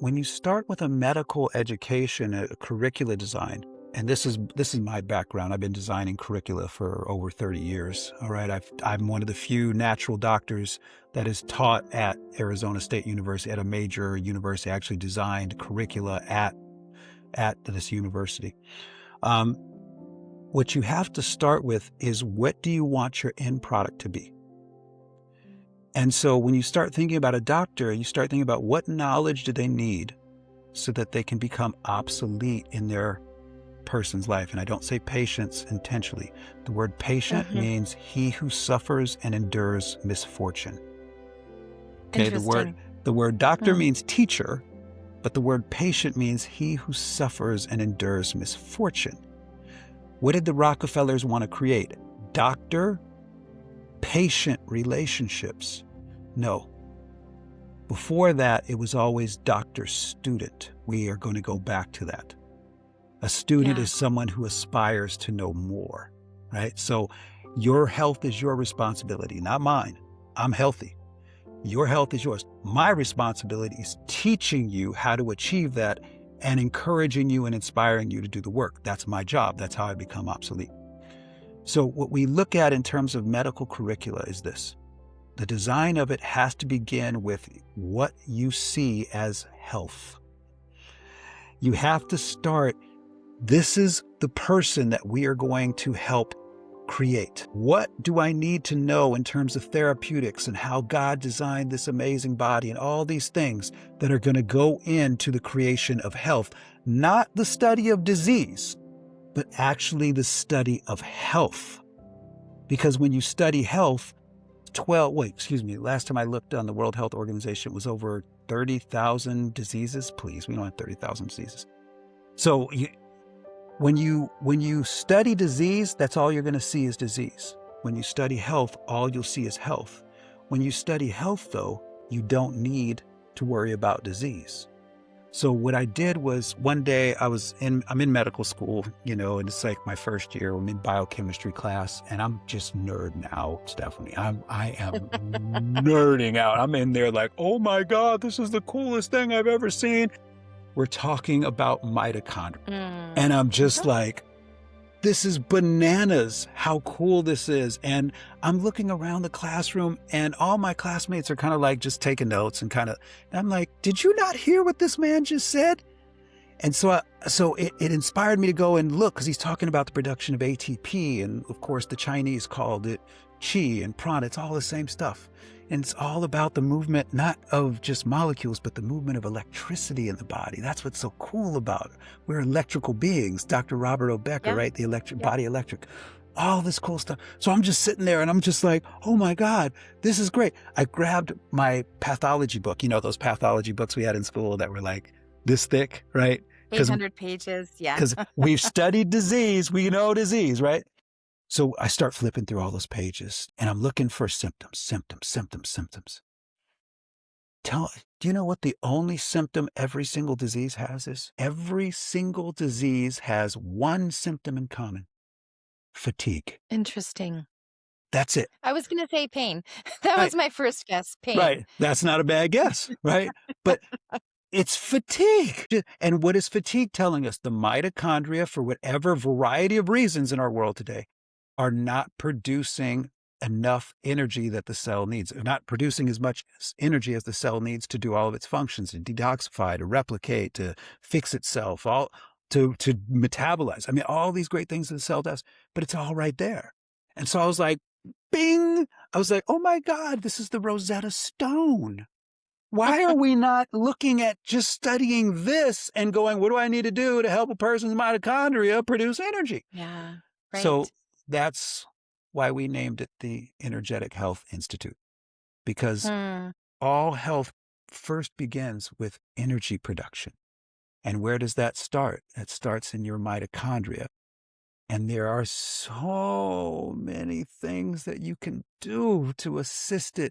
when you start with a medical education, a curricula design, and this is my background. I've been designing curricula for over 30 years. All right. I'm one of the few natural doctors that is taught at Arizona State University, at a major university. I actually designed curricula at this university. Um, what you have to start with is, what do you want your end product to be? And so when you start thinking about a doctor, you start thinking about, what knowledge do they need so that they can become obsolete in their person's life. And I don't say patients intentionally. The word patient Hmm. means he who suffers and endures misfortune. Okay, Interesting. the word doctor Mm. means teacher, but the word patient means he who suffers and endures misfortune. What did the Rockefellers want to create? Doctor patient relationships? No. Before that, it was always doctor student. We are going to go back to that. A student Yeah. is someone who aspires to know more, right? So your health is your responsibility, not mine. I'm healthy. Your health is yours. My responsibility is teaching you how to achieve that and encouraging you and inspiring you to do the work. That's my job. That's how I become obsolete. So what we look at in terms of medical curricula is this. The design of it has to begin with what you see as health. You have to start, this is the person that we are going to help create. What do I need to know in terms of therapeutics and how God designed this amazing body and all these things that are going to go into the creation of health? Not the study of disease, but actually the study of health. Because when you study health, last time I looked on the World Health Organization, it was over 30,000 diseases. Please, we don't have 30,000 diseases. So when you study disease, that's all you're going to see is disease. When you study health, all you'll see is health. When you study health, though, you don't need to worry about disease. So what I did was, one day I'm in medical school, and it's like my first year. I'm in biochemistry class, and I'm just nerding out, Stephanie. I am nerding out. I'm in there like, oh my God, this is the coolest thing I've ever seen. We're talking about mitochondria. Mm. And I'm just Mhm. like, this is bananas, how cool this is. And I'm looking around the classroom, and all my classmates are kind of like just taking notes and I'm like, did you not hear what this man just said? And so it inspired me to go and look, because he's talking about the production of ATP. And of course, the Chinese called it qi and prana. It's all the same stuff. And it's all about the movement, not of just molecules, but the movement of electricity in the body. That's what's so cool about it. We're electrical beings. Dr. Robert O. Becker, Yeah. right? The electric Yeah. body electric. All this cool stuff. So I'm just sitting there and I'm just like, oh my God, this is great. I grabbed my pathology book, those pathology books we had in school that were like this thick, right? 800 pages. Yeah. Because we've studied disease, we know disease, right? So I start flipping through all those pages, and I'm looking for symptoms. Do you know what the only symptom every single disease has is? Every single disease has one symptom in common: fatigue. Interesting. That's it. I was going to say pain. That Right, was my first guess, pain. right. That's not a bad guess, right? But it's fatigue. And what is fatigue telling us? The mitochondria, for whatever variety of reasons in our world today, are not producing enough energy that the cell needs. They're not producing as much energy as the cell needs to do all of its functions, to detoxify, to replicate, to fix itself, all to metabolize. I mean, all these great things that the cell does, but it's all right there. And so I was like, bing! I was like, oh my God, this is the Rosetta Stone. Why are we not looking at just studying this and going, what do I need to do to help a person's mitochondria produce energy? Yeah. So Right. that's why we named it the Energetic Health Institute, because Hmm. all health first begins with energy production. And where does that start? It starts in your mitochondria. And there are so many things that you can do to assist it.